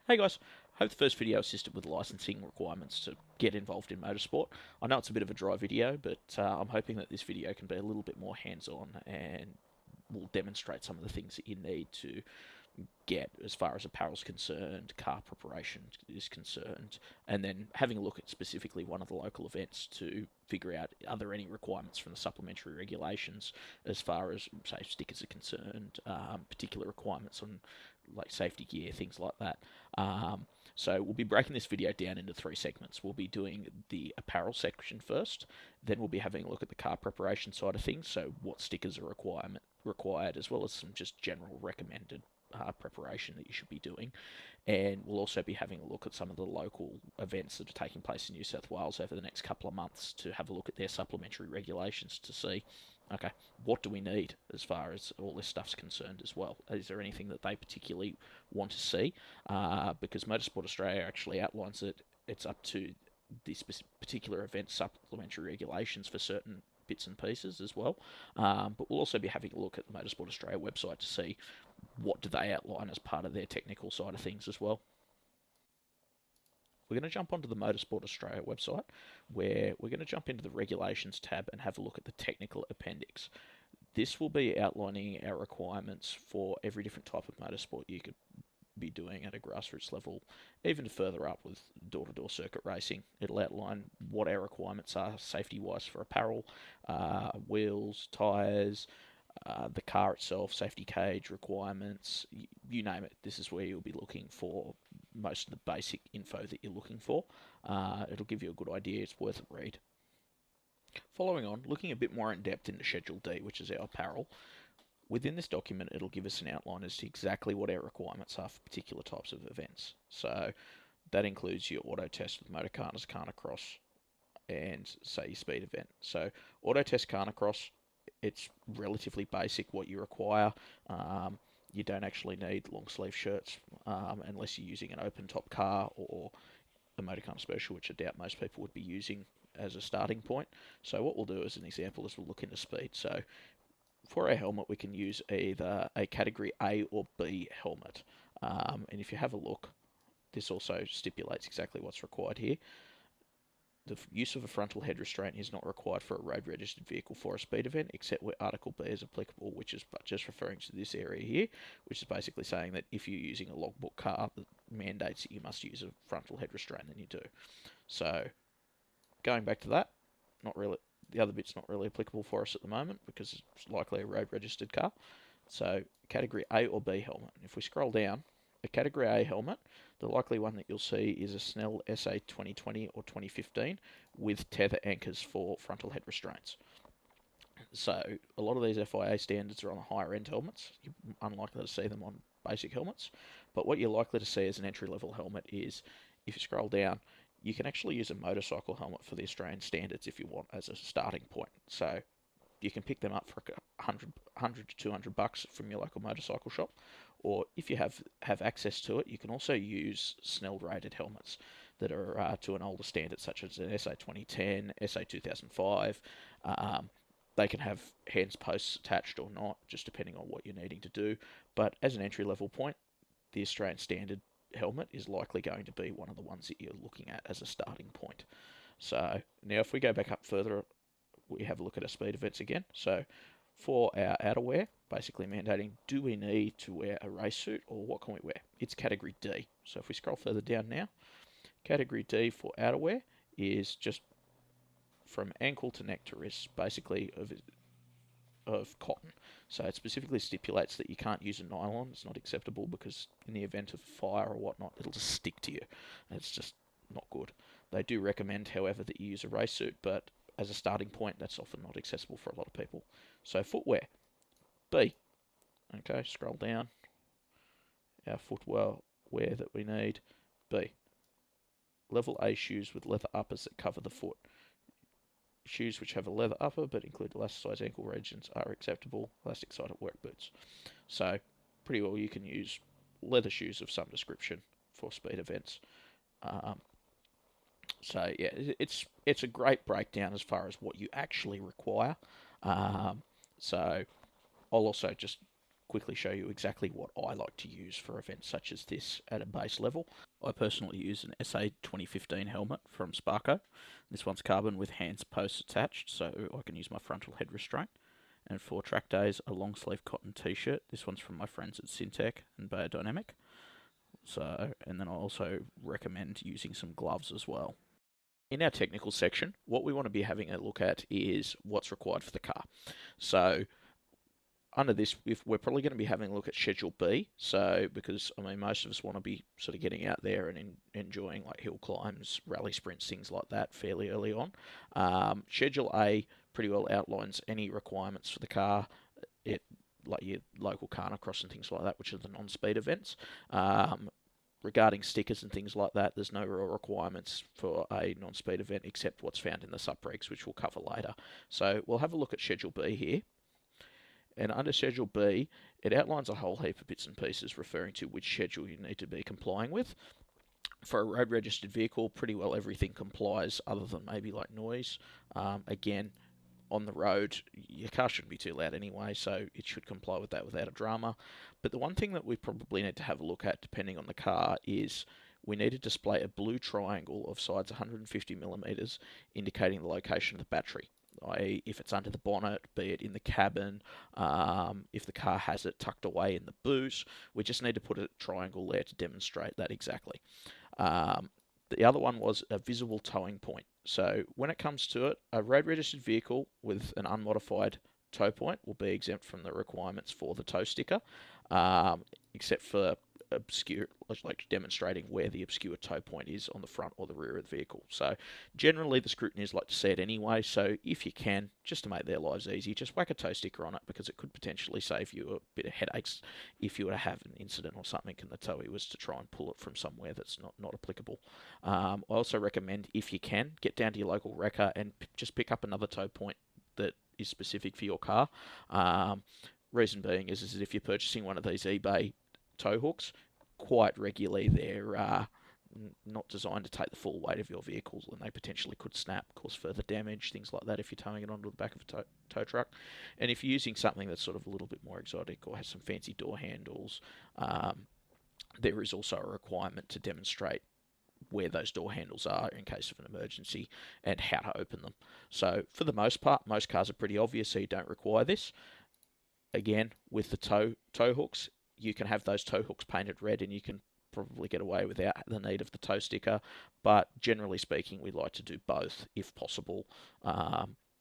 Hey guys, hope the first video assisted with licensing requirements to get involved in motorsport. I know it's a bit of a dry video, but I'm hoping that this video can be a little bit more hands-on and will demonstrate some of the things that you need to get as far as apparel's concerned, car preparation is concerned, and then having a look at specifically one of the local events to figure out are there any requirements from the supplementary regulations as far as, say, stickers are concerned, particular requirements on like safety gear, things like that. So we'll be breaking this video down into three segments. We'll be doing the apparel section first, then we'll be having a look at the car preparation side of things, so what stickers are required, as well as some just general recommended preparation that you should be doing. And we'll also be having a look at some of the local events that are taking place in New South Wales over the next couple of months to have a look at their supplementary regulations to see, okay, what do we need as far as all this stuff's concerned as well? Is there anything that they particularly want to see? Because Motorsport Australia actually outlines that it's up to this particular event supplementary regulations for certain bits and pieces as well. But we'll also be having a look at the Motorsport Australia website to see what do they outline as part of their technical side of things as well. We're going to jump onto the Motorsport Australia website, where we're going to jump into the regulations tab and have a look at the technical appendix. This will be outlining our requirements for every different type of motorsport you could be doing at a grassroots level, even further up with door-to-door circuit racing. It'll outline what our requirements are safety-wise for apparel, wheels, tyres, the car itself, safety cage requirements, you name it. This is where you'll be looking for most of the basic info that you're looking for. It'll give you a good idea. It's worth a read. Following on, looking a bit more in depth into Schedule D, which is our apparel. Within this document, it'll give us an outline as to exactly what our requirements are for particular types of events. So that includes your auto test with motor carners, carnacross, and say your speed event. So auto test carnacross, it's relatively basic what you require. You don't actually need long sleeve shirts unless you're using an open top car or a motor car special, which I doubt most people would be using as a starting point. So what we'll do as an example is we'll look into speed. So for our helmet, we can use either a category A or B helmet. And if you have a look, this also stipulates exactly what's required here. The use of a frontal head restraint is not required for a road registered vehicle for a speed event, except where Article B is applicable, which is just referring to this area here, which is basically saying that if you're using a logbook car that mandates that you must use a frontal head restraint, then you do. So going back to that, not really. The other bit's not really applicable for us at the moment because it's likely a road registered car. So category A or B helmet. If we scroll down, a category A helmet, the likely one that you'll see is a Snell SA 2020 or 2015 with tether anchors for frontal head restraints. So a lot of these FIA standards are on the higher end helmets. You're unlikely to see them on basic helmets. But what you're likely to see as an entry level helmet is, if you scroll down, you can actually use a motorcycle helmet for the Australian standards if you want as a starting point. So you can pick them up for $100 to $200 from your local motorcycle shop, or if you have access to it, you can also use Snell rated helmets that are to an older standard, such as an SA 2010, SA 2005. They can have hands posts attached or not, just depending on what you're needing to do. But as an entry level point, the Australian standard helmet is likely going to be one of the ones that you're looking at as a starting point. So now if we go back up further, we have a look at our speed events again. So for our outerwear, basically mandating, do we need to wear a race suit or what can we wear? It's category D. So if we scroll further down now, category D for outerwear is just from ankle to neck to wrist, basically of cotton. So it specifically stipulates that you can't use a nylon. It's not acceptable because in the event of fire or whatnot, it'll just stick to you. And it's just not good. They do recommend, however, that you use a race suit, but as a starting point, that's often not accessible for a lot of people. So footwear, B. Okay, scroll down. Our footwear that we need, B. Level A shoes with leather uppers that cover the foot. Shoes which have a leather upper but include elasticized ankle regions are acceptable. Elastic sided work boots. So pretty well you can use leather shoes of some description for speed events. So yeah, it's a great breakdown as far as what you actually require. So I'll also just quickly show you exactly what I like to use for events such as this at a base level. I personally use an SA 2015 helmet from Sparco. This one's carbon with hands posts attached, so I can use my frontal head restraint. And for track days, a long sleeve cotton t-shirt. This one's from my friends at Syntec and Biodynamic. So, and then I also recommend using some gloves as well. In our technical section, what we want to be having a look at is what's required for the car. So under this, if we're probably going to be having a look at Schedule B, so because I mean most of us want to be sort of getting out there and enjoying like hill climbs, rally sprints, things like that fairly early on. Schedule A pretty well outlines any requirements for the car, like your local carnacross and things like that, which are the non-speed events. Regarding stickers and things like that, there's no real requirements for a non-speed event except what's found in the sub-regs, which we'll cover later. So we'll have a look at Schedule B here. And under Schedule B, it outlines a whole heap of bits and pieces referring to which schedule you need to be complying with. For a road registered vehicle, pretty well everything complies other than maybe like noise. Again, on the road, your car shouldn't be too loud anyway, so it should comply with that without a drama. But the one thing that we probably need to have a look at, depending on the car, is we need to display a blue triangle of sides 150 millimeters, indicating the location of the battery. I.e., if it's under the bonnet, be it in the cabin, if the car has it tucked away in the boot, we just need to put a triangle there to demonstrate that exactly. The other one was a visible towing point. So when it comes to it, a road registered vehicle with an unmodified tow point will be exempt from the requirements for the tow sticker, except for obscure, like demonstrating where the obscure tow point is on the front or the rear of the vehicle. So generally the scrutineers like to see it anyway, so if you can, just to make their lives easy, just whack a tow sticker on it, because it could potentially save you a bit of headaches if you were to have an incident or something and the towee was to try and pull it from somewhere that's not applicable. I also recommend, if you can, get down to your local wrecker and just pick up another tow point that is specific for your car. Reason being is if you're purchasing one of these eBay tow hooks, quite regularly they're not designed to take the full weight of your vehicles, and they potentially could snap, cause further damage, things like that if you're towing it onto the back of a tow truck. And if you're using something that's sort of a little bit more exotic or has some fancy door handles, there is also a requirement to demonstrate where those door handles are in case of an emergency and how to open them. So for the most part, most cars are pretty obvious, so you don't require this. Again, with the tow hooks, you can have those tow hooks painted red and you can probably get away without the need of the tow sticker, but generally speaking, we like to do both if possible,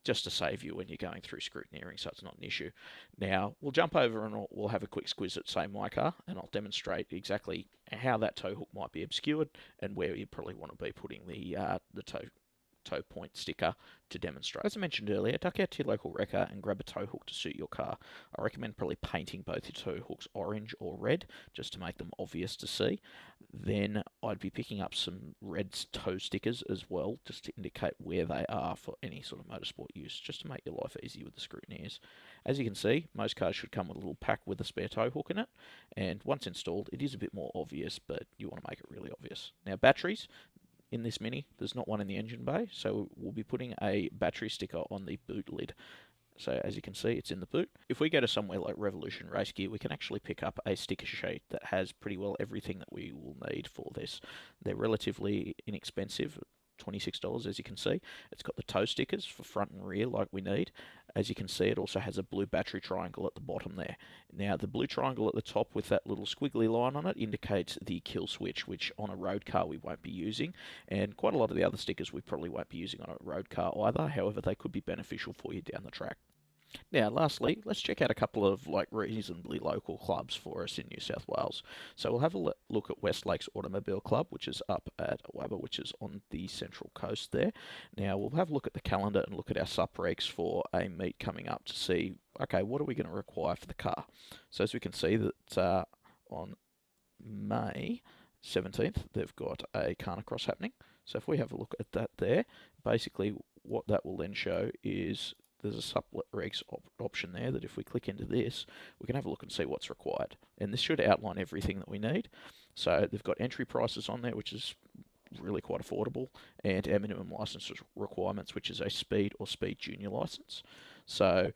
just to save you when you're going through scrutineering, so it's not an issue. Now, we'll jump over and we'll have a quick squiz at, say, my car, and I'll demonstrate exactly how that tow hook might be obscured and where you probably want to be putting the tow point sticker to demonstrate. As I mentioned earlier, duck out to your local wrecker and grab a tow hook to suit your car. I recommend probably painting both your tow hooks orange or red just to make them obvious to see. Then I'd be picking up some red tow stickers as well, just to indicate where they are for any sort of motorsport use, just to make your life easy with the scrutineers. As you can see, most cars should come with a little pack with a spare tow hook in it, and once installed, it is a bit more obvious, but you want to make it really obvious. Now, batteries. In this Mini, there's not one in the engine bay, so we'll be putting a battery sticker on the boot lid. So as you can see, it's in the boot. If we go to somewhere like Revolution Race Gear, we can actually pick up a sticker sheet that has pretty well everything that we will need for this. They're relatively inexpensive, $26 as you can see. It's got the tow stickers for front and rear like we need. As you can see, it also has a blue battery triangle at the bottom there. Now, the blue triangle at the top with that little squiggly line on it indicates the kill switch, which on a road car we won't be using, and quite a lot of the other stickers we probably won't be using on a road car either. However, they could be beneficial for you down the track. Now, lastly, let's check out a couple of reasonably local clubs for us in New South Wales. So we'll have a look at West Lakes Automobile Club, which is up at Wabba, which is on the central coast there. Now, we'll have a look at the calendar and look at our sup-regs for a meet coming up to see, okay, what are we going to require for the car? So as we can see that on May 17th, they've got a carnacross happening. So if we have a look at that there, basically what that will then show is there's a sub-regs option there that if we click into this, we can have a look and see what's required. And this should outline everything that we need. So they've got entry prices on there, which is really quite affordable, and our minimum license requirements, which is a speed or speed junior license. So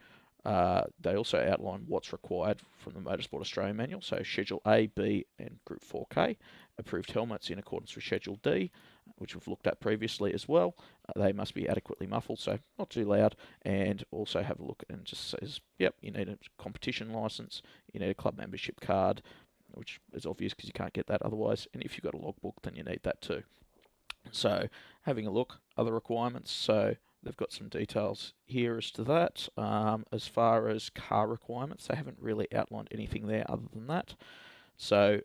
They also outline what's required from the Motorsport Australia manual, so Schedule A, B, and Group 4K. Approved helmets in accordance with Schedule D, which we've looked at previously as well. They must be adequately muffled, so not too loud, and also have a look and just says, yep, you need a competition license, you need a club membership card, which is obvious because you can't get that otherwise, and if you've got a logbook, then you need that too. So having a look, other requirements, so they've got some details here as to that. As far as car requirements, they haven't really outlined anything there other than that. So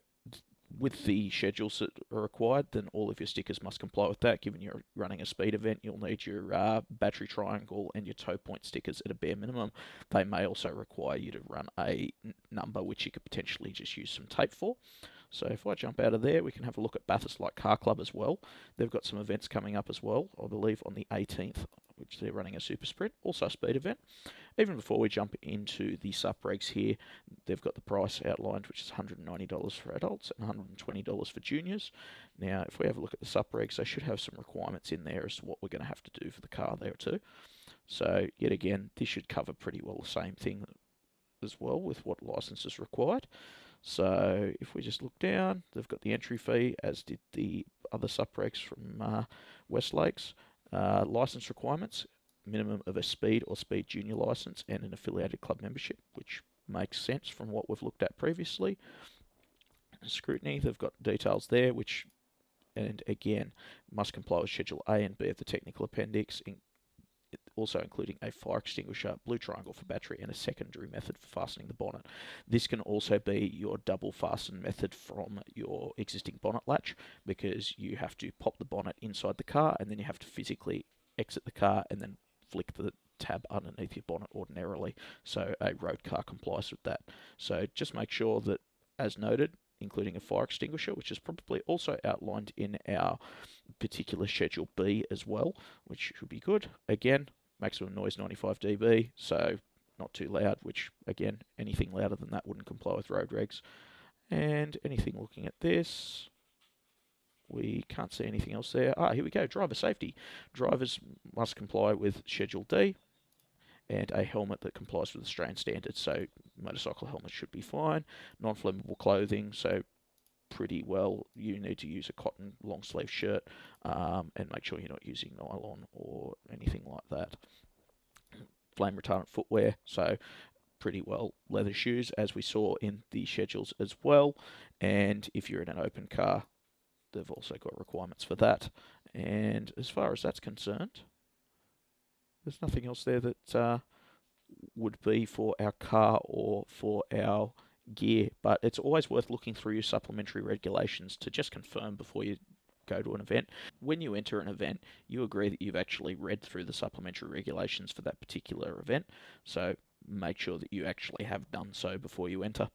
with the schedules that are required, then all of your stickers must comply with that. Given you're running a speed event, you'll need your battery triangle and your tow point stickers at a bare minimum. They may also require you to run a number which you could potentially just use some tape for. So if I jump out of there, we can have a look at Bathurst Light Car Club as well. They've got some events coming up as well, I believe on the 18th, which they're running a super sprint, also a speed event. Even before we jump into the sup regs here, they've got the price outlined, which is $190 for adults and $120 for juniors. Now, if we have a look at the sup regs, they should have some requirements in there as to what we're going to have to do for the car there too. So yet again, this should cover pretty well the same thing as well with what license is required. So if we just look down, they've got the entry fee, as did the other supregs from West Lakes. License requirements, minimum of a speed or speed junior license and an affiliated club membership, which makes sense from what we've looked at previously. Scrutiny, they've got details there, which, and again, must comply with Schedule A and B of the technical appendix, also including a fire extinguisher, blue triangle for battery, and a secondary method for fastening the bonnet. This can also be your double fasten method from your existing bonnet latch, because you have to pop the bonnet inside the car and then you have to physically exit the car and then flick the tab underneath your bonnet ordinarily. So a road car complies with that. So just make sure that, as noted, including a fire extinguisher, which is probably also outlined in our particular Schedule B as well, which should be good. Again, maximum noise 95 dB, so not too loud, which again, anything louder than that wouldn't comply with road regs. And anything looking at this, we can't see anything else there. Here we go, driver safety. Drivers must comply with Schedule D and a helmet that complies with Australian standards. So motorcycle helmets should be fine. Non-flammable clothing, so pretty well you need to use a cotton long sleeve shirt, and make sure you're not using nylon or anything like that. Flame retardant footwear, so pretty well leather shoes, as we saw in the schedules as well. And if you're in an open car, they've also got requirements for that. And as far as that's concerned, there's nothing else there that would be for our car or for our gear, but it's always worth looking through your supplementary regulations to just confirm before you go to an event. When you enter an event, you agree that you've actually read through the supplementary regulations for that particular event, so make sure that you actually have done so before you enter.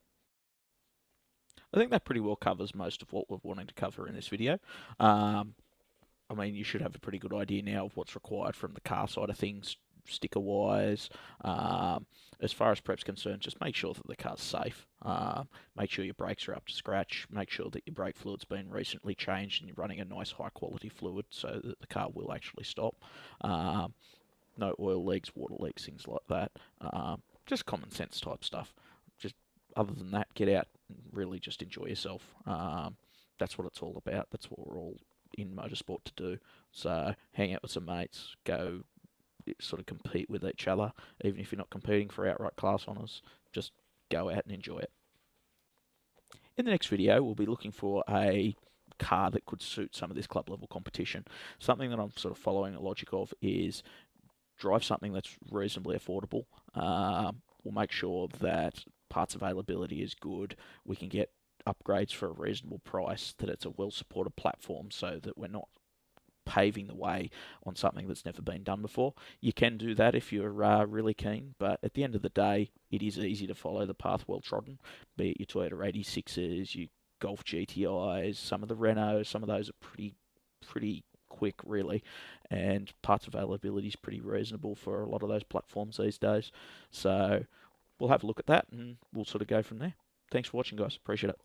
I think that pretty well covers most of what we're wanting to cover in this video. I mean, you should have a pretty good idea now of what's required from the car side of things, sticker wise. As far as prep's concerned, just make sure that the car's safe. Make sure your brakes are up to scratch. Make sure that your brake fluid's been recently changed and you're running a nice high quality fluid so that the car will actually stop. No oil leaks, water leaks, things like that. Just common sense type stuff. Just other than that, get out and really just enjoy yourself. That's what it's all about. That's what we're all in motorsport to do. So hang out with some mates, go sort of compete with each other, even if you're not competing for outright class honours, just go out and enjoy it. In the next video, we'll be looking for a car that could suit some of this club level competition. Something that I'm sort of following a logic of is drive something that's reasonably affordable. We'll make sure that parts availability is good. We can get upgrades for a reasonable price, that it's a well-supported platform so that we're not paving the way on something that's never been done before. You can do that if you're really keen, but at the end of the day, it is easy to follow the path well trodden, be it your Toyota 86s, your Golf GTIs, some of the Renaults, some of those are pretty quick really, and parts availability is pretty reasonable for a lot of those platforms these days. So we'll have a look at that and we'll sort of go from there. Thanks for watching, guys. Appreciate it.